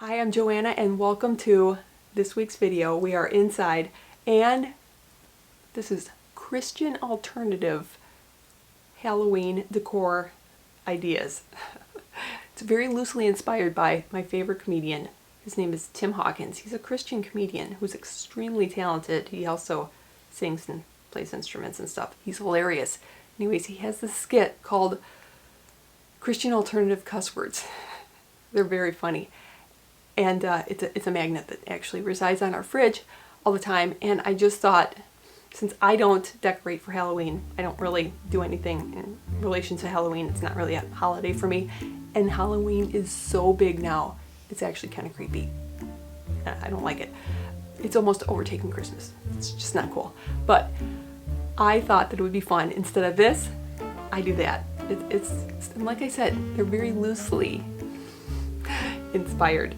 Hi, I'm Joanna and welcome to this week's video. We are inside and this is Christian alternative Halloween decor ideas. It's very loosely inspired by my favorite comedian. His name is Tim Hawkins. He's a Christian comedian who's extremely talented. He also sings and plays instruments and stuff. He's hilarious. Anyways, he has this skit called Christian Alternative Cuss Words. They're very funny. And it's a magnet that actually resides on our fridge all the time. And I just thought, since I don't decorate for Halloween, I don't really do anything in relation to Halloween. It's not really a holiday for me. And Halloween is so big now, it's actually kind of creepy. I don't like it. It's almost overtaking Christmas. It's just not cool. But I thought that it would be fun. Instead of this, I do that. It's and like I said, they're very loosely inspired.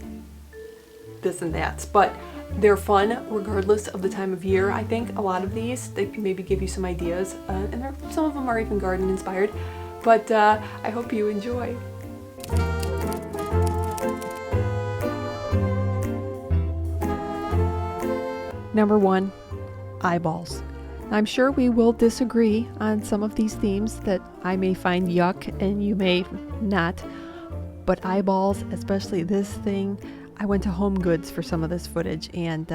This and that, but they're fun regardless of the time of year. I think a lot of these, they can maybe give you some ideas, and some of them are even garden inspired, but I hope you enjoy. Number 1, eyeballs. I'm sure we will disagree on some of these themes that I may find yuck and you may not, but eyeballs, especially this thing, I went to Home Goods for some of this footage, and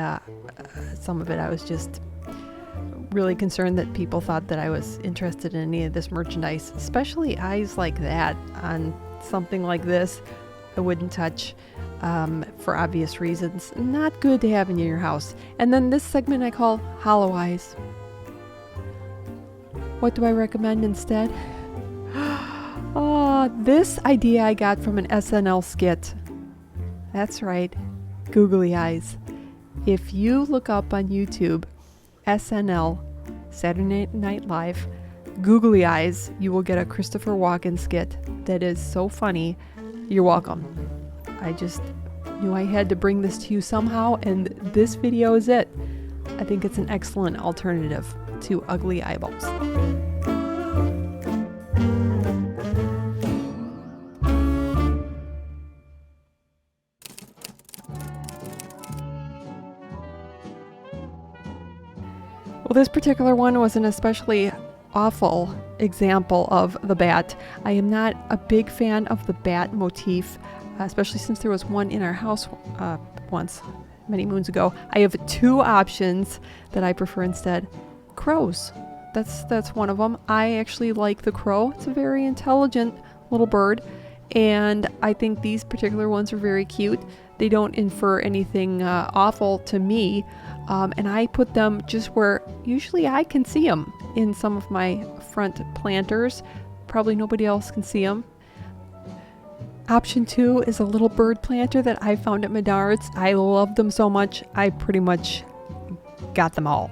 some of it I was just really concerned that people thought that I was interested in any of this merchandise, especially eyes like that on something like this. I wouldn't touch for obvious reasons. Not good to have in your house. And then this segment I call hollow eyes. What do I recommend instead? Oh, this idea I got from an SNL skit. That's right, googly eyes. If you look up on YouTube, SNL, Saturday Night Live, googly eyes, you will get a Christopher Walken skit that is so funny. You're welcome. I just knew I had to bring this to you somehow, and this video is it. I think it's an excellent alternative to ugly eyeballs. Well, this particular one was an especially awful example of the bat. I am not a big fan of the bat motif, especially since there was one in our house once, many moons ago. I have 2 options that I prefer instead. Crows. That's one of them. I actually like the crow. It's a very intelligent little bird, and I think these particular ones are very cute. They don't infer anything awful to me. And I put them just where usually I can see them, in some of my front planters. Probably nobody else can see them. Option 2 is a little bird planter that I found at Menards. I love them so much, I pretty much got them all.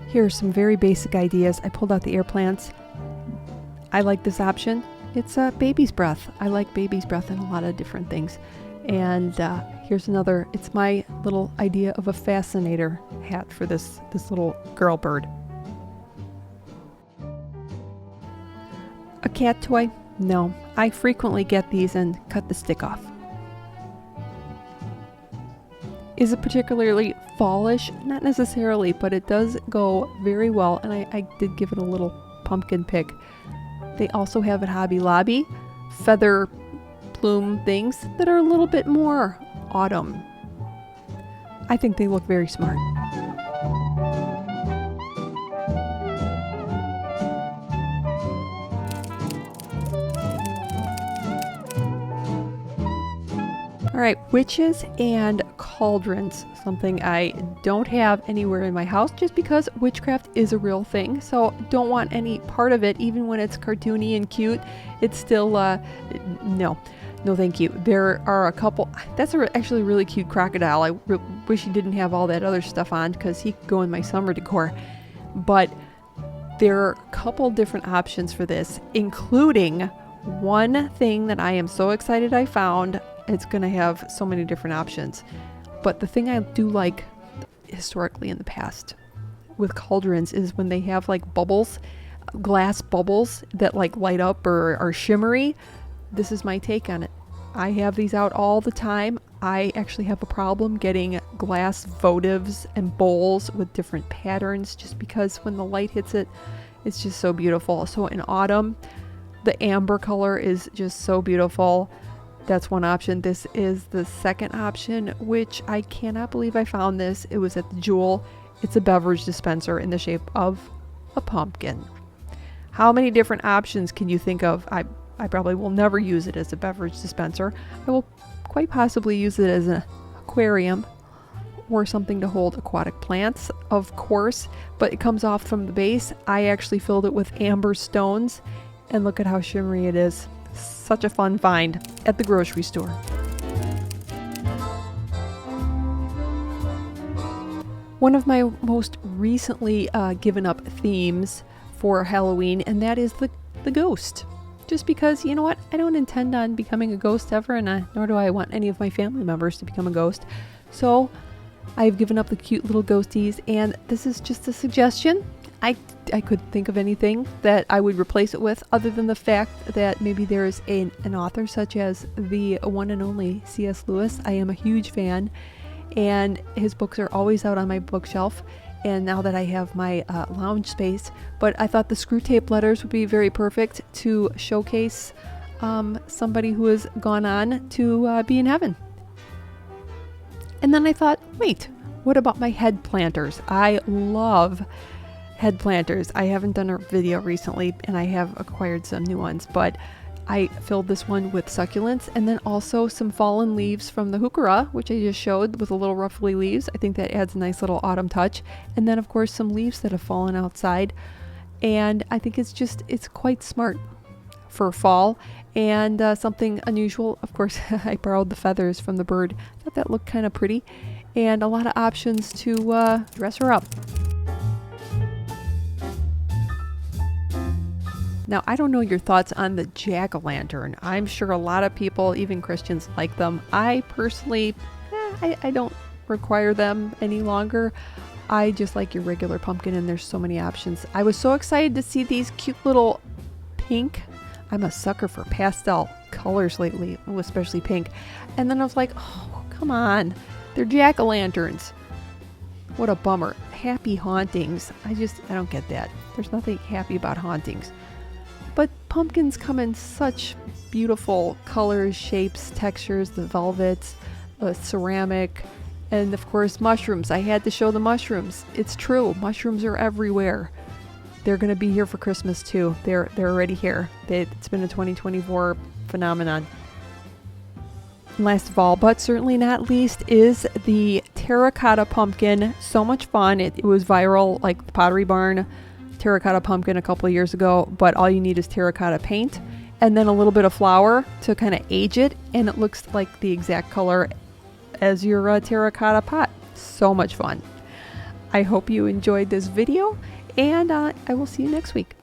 Here are some very basic ideas. I pulled out the air plants. I like this option. It's a baby's breath. I like baby's breath in a lot of different things. And here's another. It's my little idea of a fascinator hat for this little girl bird. A cat toy? No. I frequently get these and cut the stick off. Is it particularly fallish? Not necessarily, but it does go very well, and I did give it a little pumpkin pick. They also have at Hobby Lobby feather plume things that are a little bit more autumn. I think they look very smart. All right, witches and cauldrons, something I don't have anywhere in my house just because witchcraft is a real thing. So don't want any part of it, even when it's cartoony and cute. It's still, no thank you. There are a couple, that's actually a really cute crocodile. I wish he didn't have all that other stuff on because he could go in my summer decor. But there are a couple different options for this, including one thing that I am so excited I found. It's going to have so many different options. But the thing I do like historically in the past with cauldrons is when they have like bubbles glass bubbles that like light up or are shimmery. This is my take on it. I have these out all the time. I actually have a problem getting glass votives and bowls with different patterns just because when the light hits it, it's just so beautiful. So in autumn, the amber color is just so beautiful. That's one option. This is the second option, which I cannot believe I found this. It was at the Jewel. It's a beverage dispenser in the shape of a pumpkin. How many different options can you think of? I probably will never use it as a beverage dispenser. I will quite possibly use it as an aquarium or something to hold aquatic plants, of course, but it comes off from the base. I actually filled it with amber stones, and look at how shimmery it is. Such a fun find at the grocery store. One of my most recently given up themes for Halloween, and that is the ghost. Just because, you know what, I don't intend on becoming a ghost ever, and nor do I want any of my family members to become a ghost. So I've given up the cute little ghosties, and this is just a suggestion. I could think of anything that I would replace it with, other than the fact that maybe there's an author such as the one and only C.S. Lewis. I am a huge fan, and his books are always out on my bookshelf. And now that I have my lounge space, but I thought the screw tape letters would be very perfect to showcase somebody who has gone on to be in heaven. And then I thought, wait, what about my head planters? I love head planters. I haven't done a video recently, and I have acquired some new ones, but I filled this one with succulents, and then also some fallen leaves from the heuchera, which I just showed with a little ruffly leaves. I think that adds a nice little autumn touch. And then of course some leaves that have fallen outside. And I think it's quite smart for fall, and something unusual. Of course, I borrowed the feathers from the bird. I thought that looked kind of pretty, and a lot of options to dress her up. Now, I don't know your thoughts on the jack-o'-lantern. I'm sure a lot of people, even Christians, like them. I personally, I don't require them any longer. I just like your regular pumpkin, and there's so many options. I was so excited to see these cute little pink. I'm a sucker for pastel colors lately, especially pink. And then I was like, oh, come on. They're jack-o'-lanterns. What a bummer. Happy hauntings. I don't get that. There's nothing happy about hauntings. But pumpkins come in such beautiful colors, shapes, textures, the velvets, ceramic, and of course mushrooms. I had to show the mushrooms. It's true. Mushrooms are everywhere. They're going to be here for Christmas too. They're already here. It's been a 2024 phenomenon. And last of all, but certainly not least, is the terracotta pumpkin. So much fun. It was viral, like the Pottery Barn terracotta pumpkin a couple of years ago, but all you need is terracotta paint and then a little bit of flour to kind of age it, and it looks like the exact color as your terracotta pot. So much fun. I hope you enjoyed this video, and I will see you next week.